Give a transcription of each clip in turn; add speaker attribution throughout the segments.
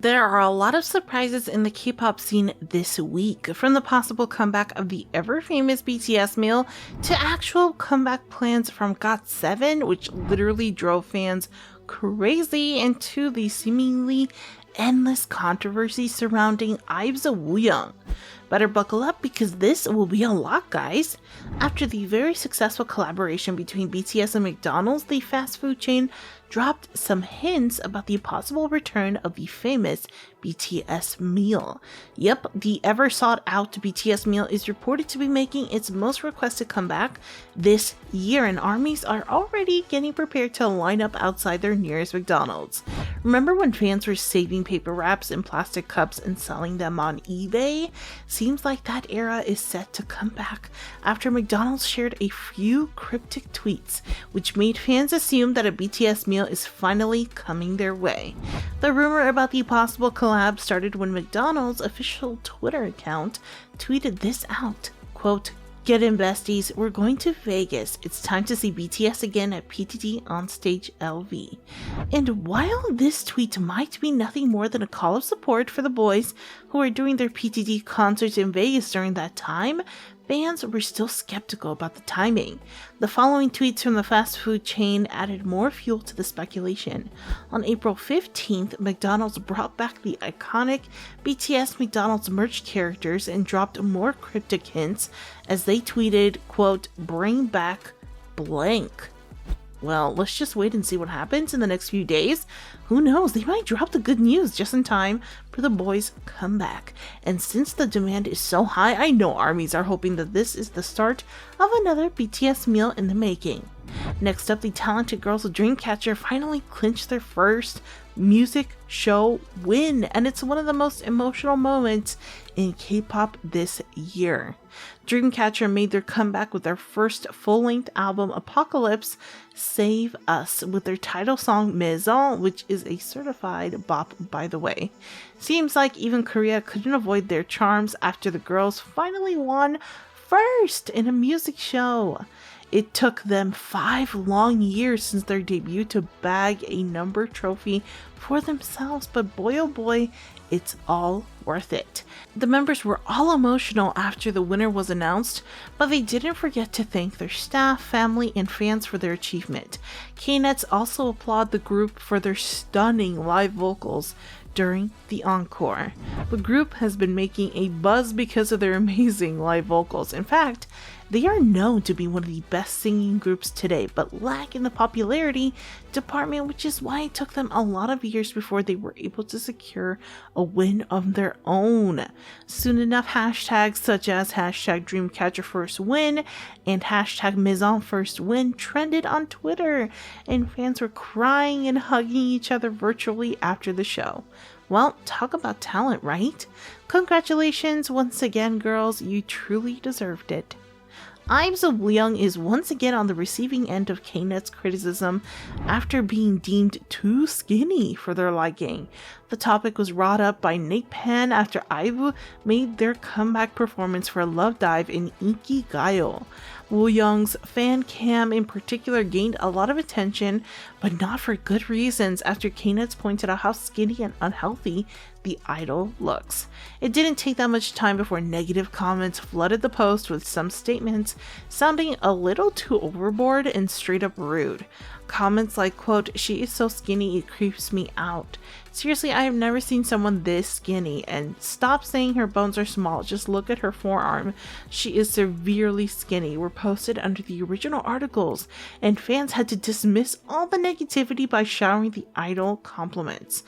Speaker 1: There are a lot of surprises in the K-pop scene this week, from the possible comeback of the ever-famous BTS MEAL to actual comeback plans from GOT7, which literally drove fans crazy, and to the seemingly endless controversy surrounding IVE's WOOYOUNG. Better buckle up because this will be a lot, guys. After the very successful collaboration between BTS and McDonald's, the fast food chain dropped some hints about the possible return of the famous BTS MEAL. Yep, the ever sought out BTS MEAL is reported to be making its most requested comeback this year, and armies are already getting prepared to line up outside their nearest McDonald's. Remember when fans were saving paper wraps in plastic cups and selling them on eBay? Seems like that era is set to come back after McDonald's shared a few cryptic tweets, which made fans assume that a BTS MEAL is finally coming their way. The rumor about the possible collab started when McDonald's official Twitter account tweeted this out, quote, "Get in, besties, we're going to Vegas. It's time to see BTS again at PTT on stage LV." And while this tweet might be nothing more than a call of support for the boys who are doing their PTT concerts in Vegas during that time, fans were still skeptical about the timing. The following tweets from the fast food chain added more fuel to the speculation. On April 15th, McDonald's brought back the iconic BTS McDonald's merch characters and dropped more cryptic hints as they tweeted, quote, "Bring back blank." Well, let's just wait and see what happens in the next few days. Who knows, they might drop the good news just in time for the boys' comeback. And since the demand is so high, I know armies are hoping that this is the start of another BTS MEAL in the making. Next up, the talented girls of Dreamcatcher finally clinched their first music show win, and it's one of the most emotional moments in K-pop this year. Dreamcatcher made their comeback with their first full-length album, Apocalypse Save Us, with their title song Maison, which is a certified bop, by the way. Seems like even Korea couldn't avoid their charms after the girls finally won first in a music show. It took them 5 long years since their debut to bag a number trophy for themselves, but boy oh boy, it's all worth it. The members were all emotional after the winner was announced, but they didn't forget to thank their staff, family, and fans for their achievement. K-Nets also applaud the group for their stunning live vocals during the encore. The group has been making a buzz because of their amazing live vocals. In fact, they are known to be one of the best singing groups today, but lack in the popularity department, which is why it took them a lot of years before they were able to secure a win of their own. Soon enough, hashtags such as hashtag Dreamcatcher First Win and hashtag Maison First Win trended on Twitter, and fans were crying and hugging each other virtually after the show. Well, talk about talent, right? Congratulations once again, girls, you truly deserved it. IVE WOOYOUNG is once again on the receiving end of K-Net's criticism after being deemed too skinny for their liking. The topic was brought up by Nick Pan after IVE made their comeback performance for Love Dive in Inkigayo. WooYoung's fan cam in particular gained a lot of attention, but not for good reasons, after K-Nets pointed out how skinny and unhealthy the idol looks. It didn't take that much time before negative comments flooded the post, with some statements sounding a little too overboard and straight up rude. Comments like, quote, "She is so skinny it creeps me out. Seriously, I have never seen someone this skinny," and "Stop saying her bones are small, just look at her forearm. She is severely skinny," were posted under the original articles, and fans had to dismiss all the negativity by showering the idol compliments.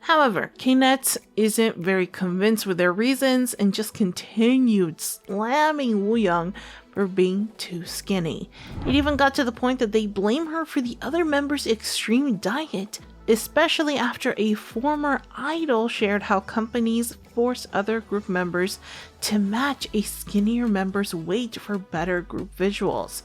Speaker 1: However, K-Nets isn't very convinced with their reasons and just continued slamming WooYoung for being too skinny. It even got to the point that they blame her for the other members' extreme diet, especially after a former idol shared how companies force other group members to match a skinnier member's weight for better group visuals.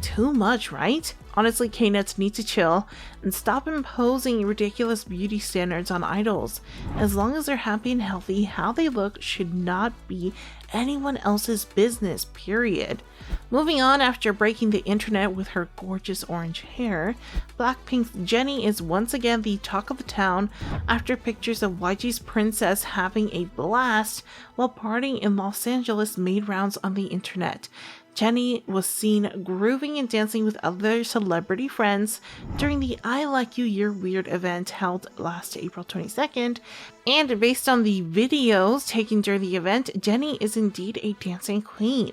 Speaker 1: Too much, right? Honestly, K-Nuts need to chill and stop imposing ridiculous beauty standards on idols. As long as they're happy and healthy, how they look should not be anyone else's business, period. Moving on, after breaking the internet with her gorgeous orange hair, Blackpink's Jennie is once again the talk of the town after pictures of YG's princess having a blast while partying in Los Angeles made rounds on the internet. Jennie was seen grooving and dancing with other celebrity friends during the I Like You You're Weird event held last April 22nd, and based on the videos taken during the event, Jennie is indeed a dancing queen.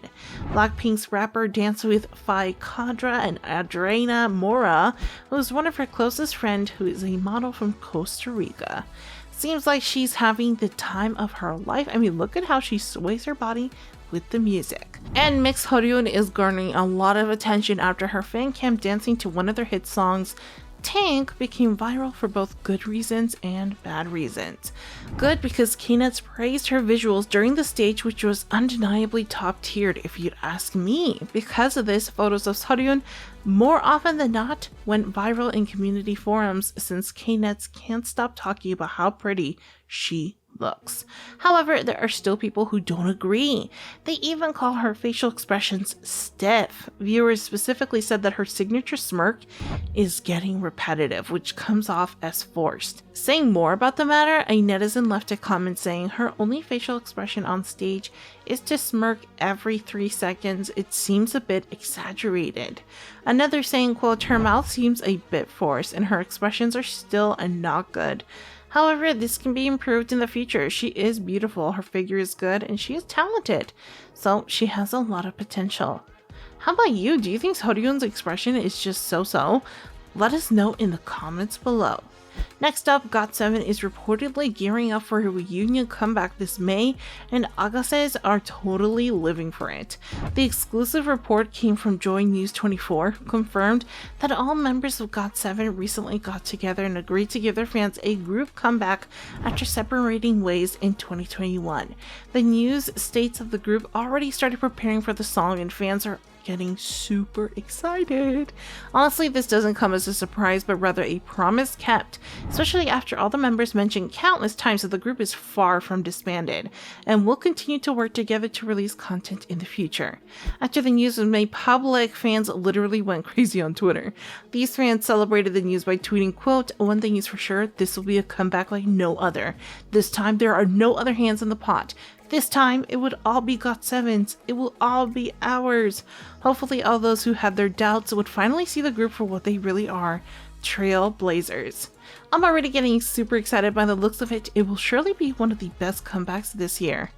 Speaker 1: Blackpink's rapper danced with Phi Kadra and Adriana Mora, who is one of her closest friends who is a model from Costa Rica. Seems like she's having the time of her life. I mean, look at how she sways her body with the music. And Mix Sullyoon is garnering a lot of attention after her fan cam dancing to one of their hit songs, Tank, became viral for both good reasons and bad reasons. Good because K-Nuts praised her visuals during the stage, which was undeniably top tiered if you'd ask me. Because of this, photos of Sullyoon more often than not went viral in community forums since K-Nuts can't stop talking about how pretty she looks. However, there are still people who don't agree. They even call her facial expressions stiff. Viewers specifically said that her signature smirk is getting repetitive, which comes off as forced. Saying more about the matter, a netizen left a comment saying her only facial expression on stage is to smirk every 3 seconds. It seems a bit exaggerated. Another saying, quote, her mouth seems a bit forced and her expressions are still not good. However, this can be improved in the future. She is beautiful, her figure is good, and she is talented, so she has a lot of potential. How about you? Do you think Sullyoon's expression is just so-so? Let us know in the comments below. Next up, GOT7 is reportedly gearing up for a reunion comeback this May, and Agases are totally living for it. The exclusive report came from Joy News 24, who confirmed that all members of GOT7 recently got together and agreed to give their fans a group comeback after separating ways in 2021. The news states that the group already started preparing for the song and fans are getting super excited. Honestly, this doesn't come as a surprise, but rather a promise kept, especially after all the members mentioned countless times that the group is far from disbanded and will continue to work together to release content in the future. After the news was made public, fans literally went crazy on Twitter. These fans celebrated the news by tweeting, quote, one thing is for sure, this will be a comeback like no other. This time there are no other hands in the pot. This time, it would all be GOT7's. It will all be ours. Hopefully, all those who had their doubts would finally see the group for what they really are, trailblazers. I'm already getting super excited by the looks of it. It will surely be one of the best comebacks this year.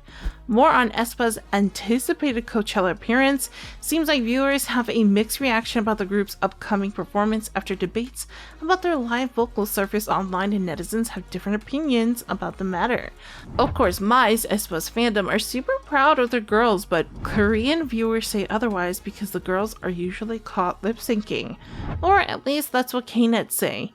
Speaker 1: More on Aespa's anticipated Coachella appearance. Seems like viewers have a mixed reaction about the group's upcoming performance after debates about their live vocals surface online, and netizens have different opinions about the matter. Of course, Aespa's fandom are super proud of their girls, but Korean viewers say otherwise because the girls are usually caught lip syncing. Or at least that's what K-Nuts say.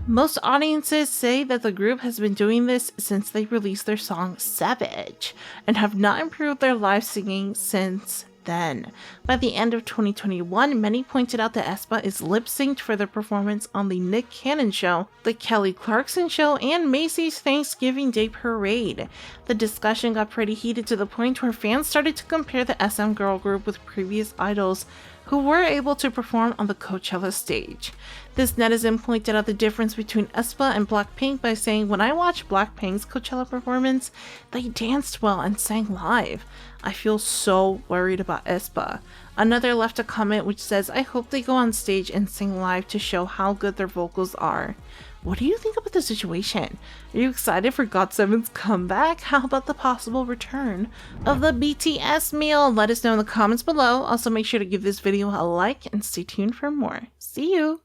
Speaker 1: Most audiences say that the group has been doing this since they released their song Savage and have not improved their live singing since then. By the end of 2021, many pointed out that Aespa is lip-synced for their performance on the Nick Cannon Show, the Kelly Clarkson Show, and Macy's Thanksgiving Day Parade. The discussion got pretty heated to the point where fans started to compare the SM girl group with previous idols who were able to perform on the Coachella stage. This netizen pointed out the difference between Aespa and Blackpink by saying, when I watched Blackpink's Coachella performance, they danced well and sang live. I feel so worried about Aespa. Another left a comment which says, I hope they go on stage and sing live to show how good their vocals are. What do you think about the situation? Are you excited for GOT7's comeback? How about the possible return of the BTS meal? Let us know in the comments below. Also, make sure to give this video a like and stay tuned for more. See you!